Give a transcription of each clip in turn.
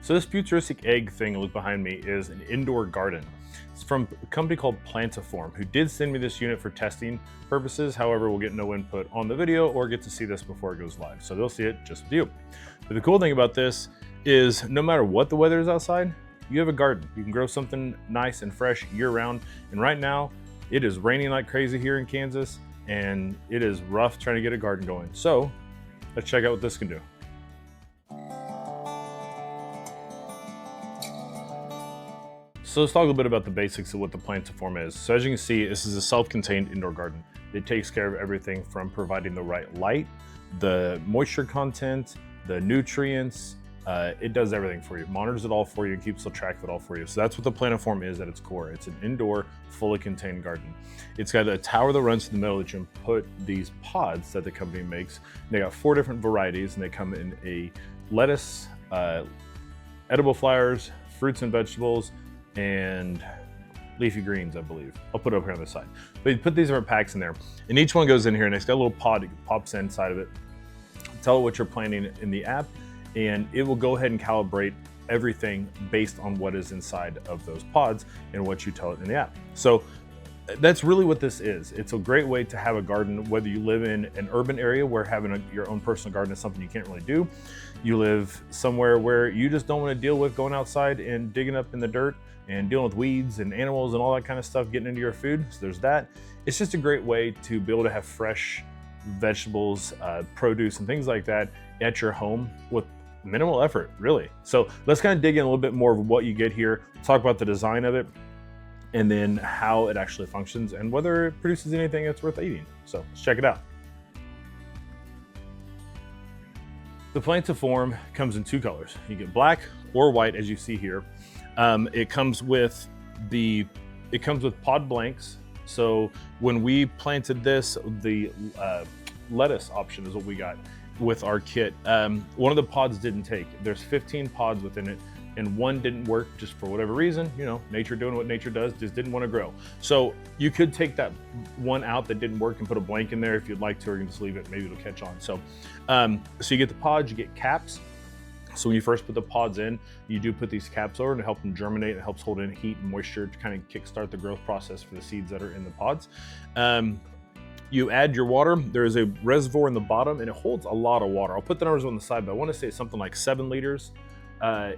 So this futuristic egg thing that was behind me is an indoor garden. It's from a company called Plantaform, who did send me this unit for testing purposes. However, we'll get no input on the video or get to see this before it goes live. So they'll see it just with you. But the cool thing about this is no matter what the weather is outside, you have a garden. You can grow something nice and fresh year round. And right now it is raining like crazy here in Kansas, and it is rough trying to get a garden going. So let's check out what this can do. So let's talk a little bit about the basics of what the Plantaform is. So as you can see, this is a self-contained indoor garden. It takes care of everything from providing the right light, the moisture content, the nutrients. It does everything for you, monitors it all for you, keeps track of it all for you. So that's what the Plantaform is at its core. It's an indoor, fully contained garden. It's got a tower that runs through the middle that you can put these pods that the company makes. They got 4 different varieties, and they come in a lettuce, edible flowers, fruits and vegetables, and leafy greens, I believe. I'll put it over here on the side. But you put these different packs in there, and each one goes in here, and it's got a little pod that pops inside of it. Tell it what you're planting in the app, and it will go ahead and calibrate everything based on what is inside of those pods and what you tell it in the app. So that's really what this is. It's a great way to have a garden, whether you live in an urban area where having your own personal garden is something you can't really do. You live somewhere where you just don't want to deal with going outside and digging up in the dirt and dealing with weeds and animals and all that kind of stuff getting into your food. So there's that. It's just a great way to be able to have fresh vegetables, produce, and things like that at your home with minimal effort, really. So let's kind of dig in a little bit more of what you get here, talk about the design of it, and then how it actually functions and whether it produces anything that's worth eating. So let's check it out. The Plantaform comes in 2 colors. You get black or white, as you see here. It comes with pod blanks. So when we planted this, the lettuce option is what we got with our kit. One of the pods didn't take. There's 15 pods within it, and one didn't work just for whatever reason. You know, nature doing what nature does, just didn't want to grow. So you could take that one out that didn't work and put a blank in there if you'd like to, or you can just leave it, maybe it'll catch on. So you get the pods, you get caps. So when you first put the pods in, you do put these caps over to help them germinate. It helps hold in heat and moisture to kind of kickstart the growth process for the seeds that are in the pods. You add your water. There is a reservoir in the bottom, and it holds a lot of water. I'll put the numbers on the side, but I want to say it's something like 7 liters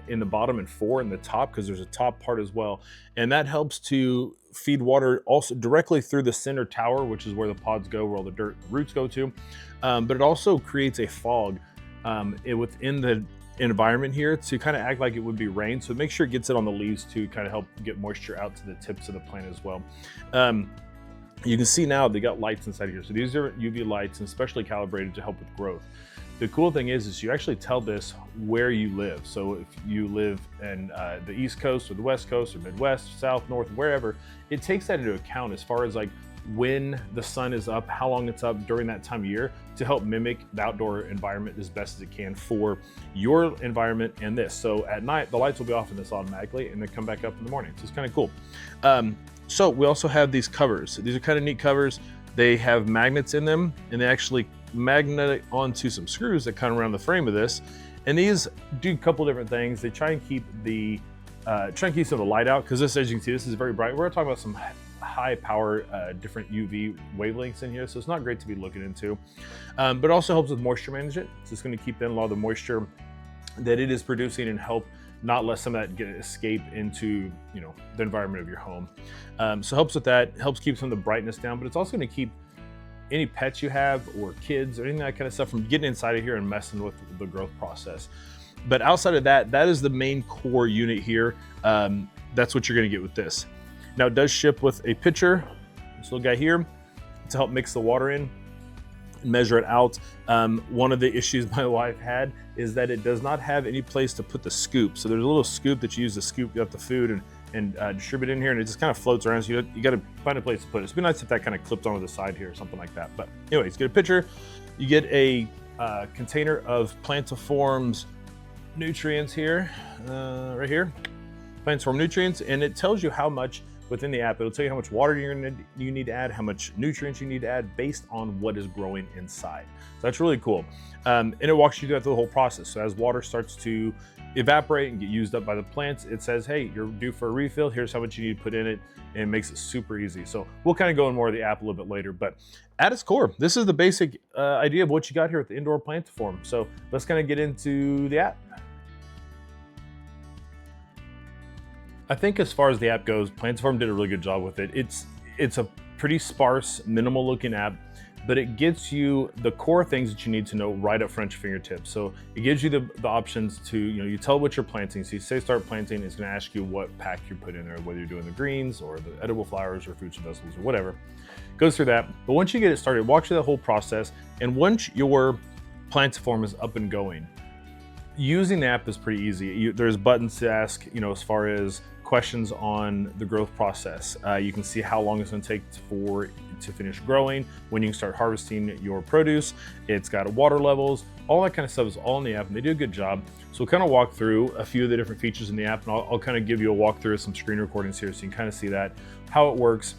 in the bottom and 4 in the top, because there's a top part as well. And that helps to feed water also directly through the center tower, which is where the pods go, where all the dirt roots go to. But it also creates a fog within the environment here to kind of act like it would be rain. So make sure it gets it on the leaves to kind of help get moisture out to the tips of the plant as well. You can see now they got lights inside here. So these are UV lights and specially calibrated to help with growth. The cool thing is you actually tell this where you live. So if you live in the East Coast or the West Coast or Midwest, South, North, wherever, it takes that into account as far as like when the sun is up, how long it's up during that time of year, to help mimic the outdoor environment as best as it can for your environment and this. So at night, the lights will be off in this automatically, and they come back up in the morning. So it's kind of cool. So we also have these covers. These are kind of neat covers. They have magnets in them, and they actually magnet onto some screws that come around the frame of this. And these do a couple different things. They try and keep some of the light out, because this, as you can see, this is very bright. We're talking about some high power, different UV wavelengths in here, so it's not great to be looking into. But it also helps with moisture management. So it's going to keep in a lot of the moisture that it is producing and help not let some of that escape into the environment of your home. So helps with that, helps keep some of the brightness down, but it's also going to keep any pets you have or kids or anything that kind of stuff from getting inside of here and messing with the growth process. But outside of that, that is the main core unit here. That's what you're going to get with this. Now it does ship with a pitcher, this little guy here, to help mix the water in and measure it out. One of the issues my wife had is that it does not have any place to put the scoop. So there's a little scoop that you use to scoop up the food and distribute in here, and it just kind of floats around. So you got to find a place to put it. It'd be nice if that kind of clipped onto the side here or something like that. But anyways, get a pitcher. You get a container of Plantaform's nutrients here, right here. Plantaform nutrients, and it tells you how much within the app, it'll tell you how much water you need to add, how much nutrients you need to add based on what is growing inside. So that's really cool. And it walks you through the whole process. So as water starts to evaporate and get used up by the plants, it says, hey, you're due for a refill. Here's how much you need to put in it. And it makes it super easy. So we'll kind of go in more of the app a little bit later, but at its core, this is the basic idea of what you got here with the indoor Plantaform. So let's kind of get into the app. I think as far as the app goes, Plantaform did a really good job with it. It's a pretty sparse, minimal looking app, but it gets you the core things that you need to know right up front at your fingertips. So it gives you the options to, you tell what you're planting. So you say start planting, it's gonna ask you what pack you put in there, whether you're doing the greens or the edible flowers or fruits and vegetables or whatever. Goes through that. But once you get it started, it walks you the whole process. And once your Plantaform is up and going, using the app is pretty easy. There's buttons to ask, as far as questions on the growth process. You can see how long it's going to take to finish growing, when you can start harvesting your produce. It's got water levels, all that kind of stuff is all in the app, and they do a good job. So we'll kind of walk through a few of the different features in the app, and I'll kind of give you a walkthrough of some screen recordings here so you can kind of see that, how it works.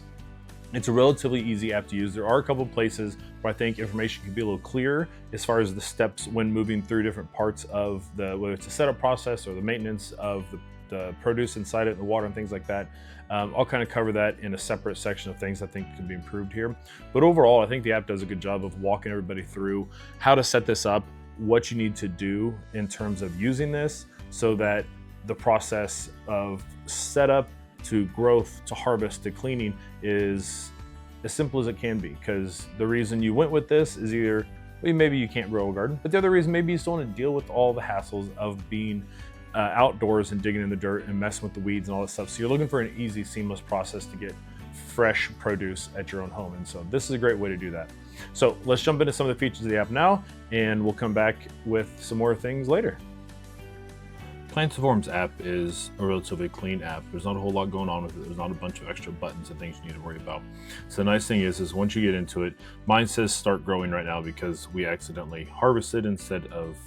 It's a relatively easy app to use. There are a couple of places where I think information can be a little clearer as far as the steps when moving through different parts of whether it's the setup process or the maintenance of the produce inside it, the water and things like that. I'll kind of cover that in a separate section of things I think can be improved here. But overall, I think the app does a good job of walking everybody through how to set this up, what you need to do in terms of using this, so that the process of setup to growth to harvest to cleaning is as simple as it can be. Because the reason you went with this is either, well, maybe you can't grow a garden, but the other reason maybe you just don't want to deal with all the hassles of being outdoors and digging in the dirt and messing with the weeds and all that stuff. So you're looking for an easy, seamless process to get fresh produce at your own home. And so this is a great way to do that. So let's jump into some of the features of the app now, and we'll come back with some more things later. Plantaform's app is a relatively clean app. There's not a whole lot going on with it. There's not a bunch of extra buttons and things you need to worry about. So the nice thing is once you get into it, mine says start growing right now because we accidentally harvested instead of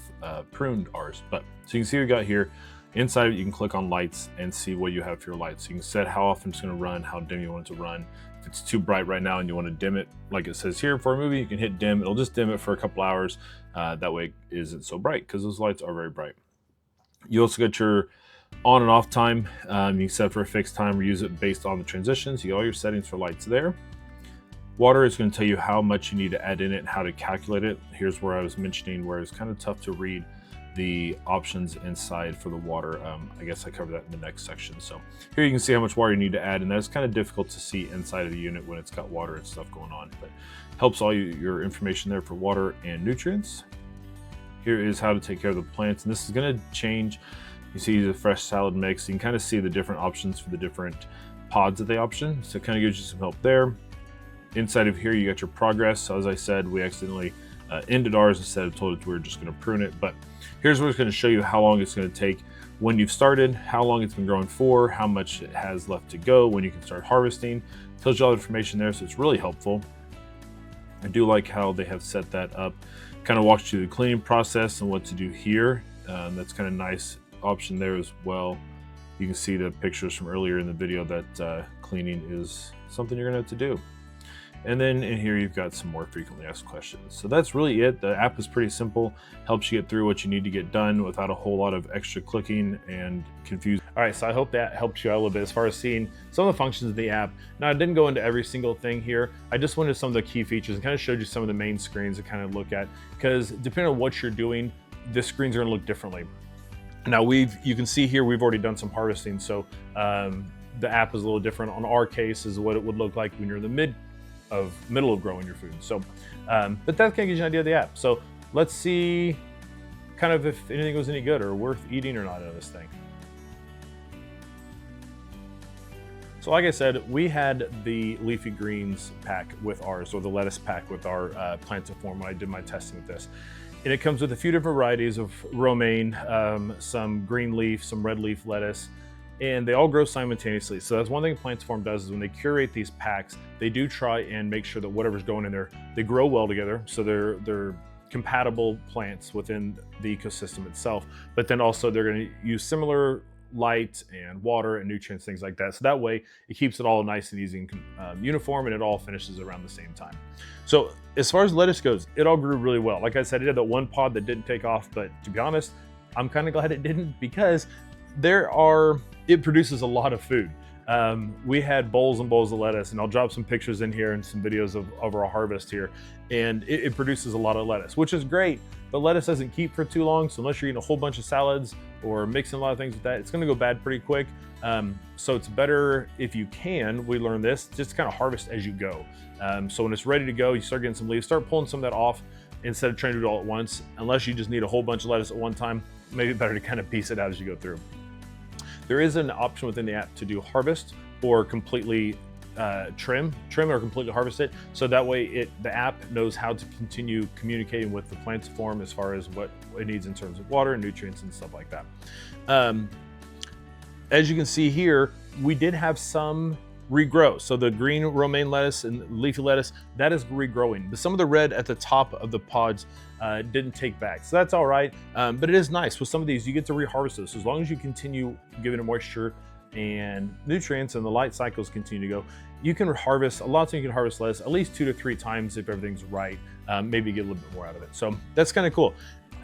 pruned ours. But so you can see what we got here. Inside of it, you can click on lights and see what you have for your lights. So you can set how often it's going to run, how dim you want it to run. If it's too bright right now and you want to dim it, like it says here for a movie, you can hit dim. It'll just dim it for a couple hours. That way it isn't so bright, because those lights are very bright. You also got your on and off time. You can set for a fixed time or use it based on the transitions. You got all your settings for lights there. Water is going to tell you how much you need to add in it and how to calculate it. Here's where I was mentioning where it's kind of tough to read the options inside for the water. I guess I covered that in the next section. So here you can see how much water you need to add, and that's kind of difficult to see inside of the unit when it's got water and stuff going on, but helps all your information there for water and nutrients. Here is how to take care of the plants, and this is going to change. You see the fresh salad mix. You can kind of see the different options for the different pods that they option, so it kind of gives you some help there. Inside of here, you got your progress. So as I said, we accidentally ended ours instead of told it we were just going to prune it. But here's where it's going to show you how long it's going to take when you've started, how long it's been growing for, how much it has left to go, when you can start harvesting. It tells you all the information there, so it's really helpful. I do like how they have set that up. Kind of walks you through the cleaning process and what to do here. That's kind of nice option there as well. You can see the pictures from earlier in the video that cleaning is something you're going to have to do. And then in here, you've got some more frequently asked questions. So that's really it. The app is pretty simple, helps you get through what you need to get done without a whole lot of extra clicking and confusion. All right, so I hope that helps you out a little bit as far as seeing some of the functions of the app. Now, I didn't go into every single thing here. I just went into some of the key features and kind of showed you some of the main screens to kind of look at, because depending on what you're doing, the screens are gonna look differently. Now, you can see here, we've already done some harvesting. So the app is a little different on our case is what it would look like when you're in the middle of growing your food. So, but that kind of gives you an idea of the app. So let's see kind of if anything was any good or worth eating or not out of this thing. So like I said, we had the leafy greens pack with ours, or the lettuce pack with our Plantaform when I did my testing with this. And it comes with a few different varieties of romaine, some green leaf, some red leaf lettuce, and they all grow simultaneously. So that's one thing Plantaform does is when they curate these packs, they do try and make sure that whatever's going in there, they grow well together. So they're compatible plants within the ecosystem itself, but then also they're gonna use similar light and water and nutrients, things like that. So that way it keeps it all nice and easy and uniform, and it all finishes around the same time. So as far as lettuce goes, it all grew really well. Like I said, it had that one pod that didn't take off, but to be honest, I'm kind of glad it didn't, because it produces a lot of food. We had bowls and bowls of lettuce, and I'll drop some pictures in here and some videos of our harvest here. And it produces a lot of lettuce, which is great, but lettuce doesn't keep for too long. So unless you're eating a whole bunch of salads or mixing a lot of things with that, it's gonna go bad pretty quick. So it's better, if you can, we learned this, just kind of harvest as you go. So when it's ready to go, you start getting some leaves, start pulling some of that off instead of trying to do it all at once. Unless you just need a whole bunch of lettuce at one time, maybe better to kind of piece it out as you go through. There is an option within the app to do harvest or completely trim or completely harvest it. So that way the app knows how to continue communicating with the Plantaform as far as what it needs in terms of water and nutrients and stuff like that. As you can see here, we did have some regrow. So the green romaine lettuce and leafy lettuce, that is regrowing. But some of the red at the top of the pods didn't take back. So that's all right. But it is nice. With some of these, you get to reharvest those. So as long as you continue giving it moisture and nutrients and the light cycles continue to go, you can harvest, a lot of times you can harvest lettuce at least 2 to 3 times if everything's right. Maybe get a little bit more out of it. So that's kind of cool.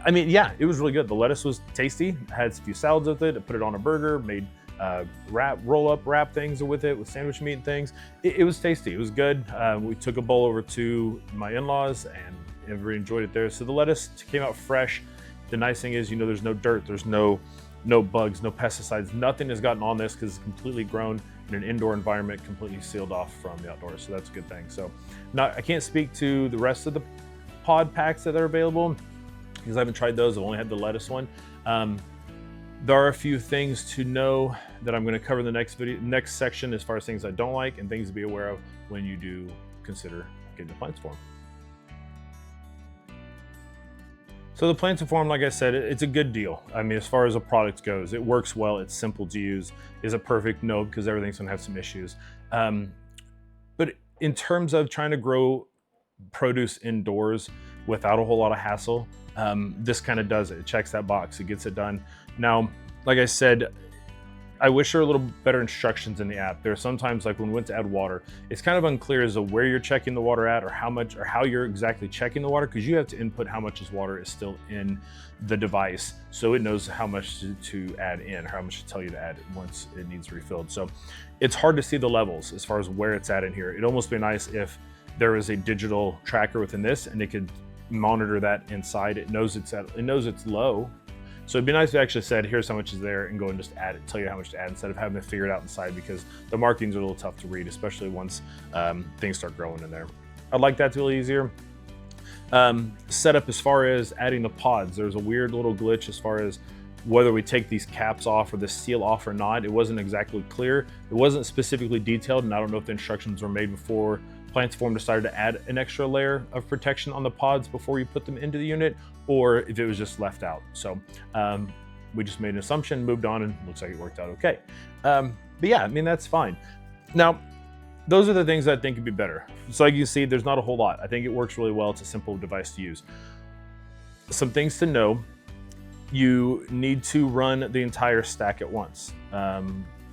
I mean, yeah, it was really good. The lettuce was tasty. I had a few salads with it. I put it on a burger, made roll-up wrap things with it, with sandwich meat and things. It was tasty. It was good. We took a bowl over to my in-laws, and everybody enjoyed it there. So the lettuce came out fresh. The nice thing is, there's no dirt, there's no bugs, no pesticides. Nothing has gotten on this because it's completely grown in an indoor environment, completely sealed off from the outdoors. So that's a good thing. So I can't speak to the rest of the pod packs that are available because I haven't tried those. I've only had the lettuce one. There are a few things to know that I'm going to cover in the next section, as far as things I don't like and things to be aware of when you do consider getting the Plantaform. So the Plantaform, like I said, it's a good deal. I mean, as far as a product goes, it works well. It's simple to use. Is it perfect? No, because everything's going to have some issues. But in terms of trying to grow produce indoors without a whole lot of hassle, this kind of does it. It checks that box. It gets it done. Now, like I said, I wish there were a little better instructions in the app. There are sometimes, like when we went to add water, it's kind of unclear as to where you're checking the water at, or how much, or how you're exactly checking the water, because you have to input how much water is still in the device, so it knows how much to add in, how much to tell you to add once it needs refilled. So it's hard to see the levels as far as where it's at in here. It'd almost be nice if there is a digital tracker within this, and it could monitor that inside. It knows it's low. So it'd be nice if it actually said, here's how much is there, and go and just add it, tell you how much to add, instead of having to figure it out inside, because the markings are a little tough to read, especially once things start growing in there. I'd like that to be a little easier. Setup as far as adding the pods, there's a weird little glitch as far as whether we take these caps off or the seal off or not. It wasn't exactly clear. It wasn't specifically detailed, and I don't know if the instructions were made before Plantaform decided to add an extra layer of protection on the pods before you put them into the unit, or if it was just left out. So we just made an assumption, moved on, and looks like it worked out okay. But yeah, I mean, that's fine. Now, those are the things that I think could be better. So like you see, there's not a whole lot. I think it works really well. It's a simple device to use. Some things to know: you need to run the entire stack at once.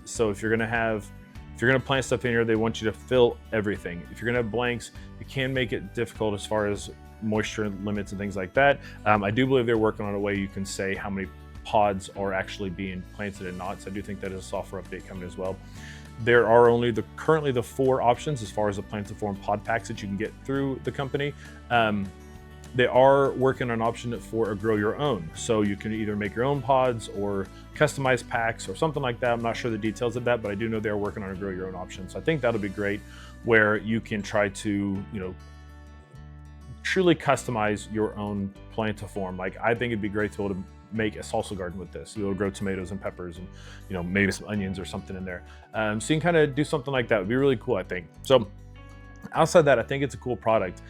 So if you're gonna plant stuff in here, they want you to fill everything. If you're gonna have blanks, it can make it difficult as far as moisture limits and things like that. I do believe they're working on a way you can say how many pods are actually being planted and not. So I do think that is a software update coming as well. There are only currently the 4 options as far as the Plantaform pod packs that you can get through the company. They are working on an option for a grow your own. So you can either make your own pods or customize packs or something like that. I'm not sure the details of that, but I do know they're working on a grow your own option. So I think that'll be great, where you can try to, truly customize your own Plantaform. Like, I think it'd be great to be able to make a salsa garden with this. You'll grow tomatoes and peppers and, maybe some onions or something in there. So you can kind of do something like that. It'd be really cool, I think. So outside that, I think it's a cool product.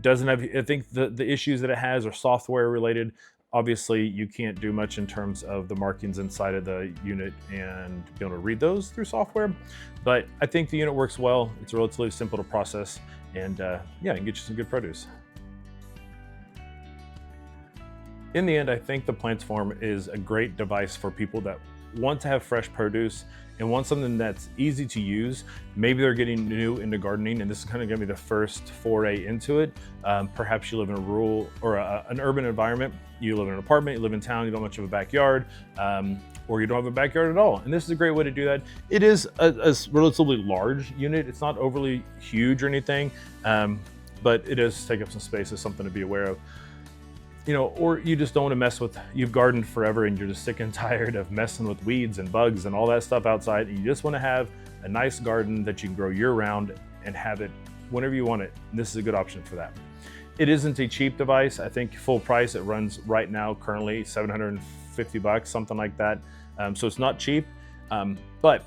Doesn't have, I think the issues that it has are software related. Obviously, you can't do much in terms of the markings inside of the unit and be able to read those through software. But I think the unit works well. It's relatively simple to process, and yeah, it can get you some good produce. In the end, I think the Plantaform is a great device for people that want to have fresh produce and want something that's easy to use, maybe they're getting new into gardening and this is kind of going to be the first foray into it. Perhaps you live in a rural or an urban environment, you live in an apartment, you live in town, you don't have much of a backyard, or you don't have a backyard at all. And this is a great way to do that. It is a relatively large unit. It's not overly huge or anything, but it does take up some space. It's something to be aware of. Or you just don't want to mess with, you've gardened forever and you're just sick and tired of messing with weeds and bugs and all that stuff outside. And you just want to have a nice garden that you can grow year round and have it whenever you want it. And this is a good option for that. It isn't a cheap device. I think full price, it runs right now currently $750, something like that. So it's not cheap, but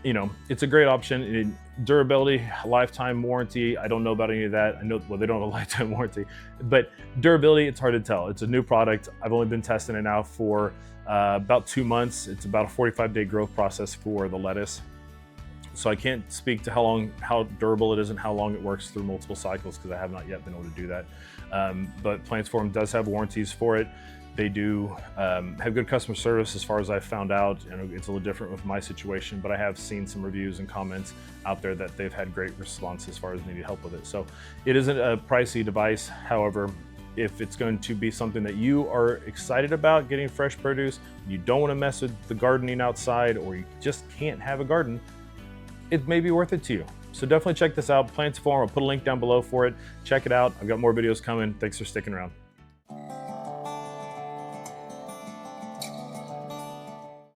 it's a great option. Durability, lifetime warranty. I don't know about any of that. I know, well, they don't have a lifetime warranty, but durability, it's hard to tell. It's a new product. I've only been testing it now for about 2 months. It's about a 45-day growth process for the lettuce. So I can't speak to how durable it is and how long it works through multiple cycles because I have not yet been able to do that. But Plantaform does have warranties for it. They do have good customer service as far as I've found out. It's a little different with my situation, but I have seen some reviews and comments out there that they've had great response as far as needing help with it. So it isn't a pricey device. However, if it's going to be something that you are excited about getting fresh produce, you don't want to mess with the gardening outside, or you just can't have a garden, it may be worth it to you. So definitely check this out, Plantaform. I'll put a link down below for it. Check it out. I've got more videos coming. Thanks for sticking around.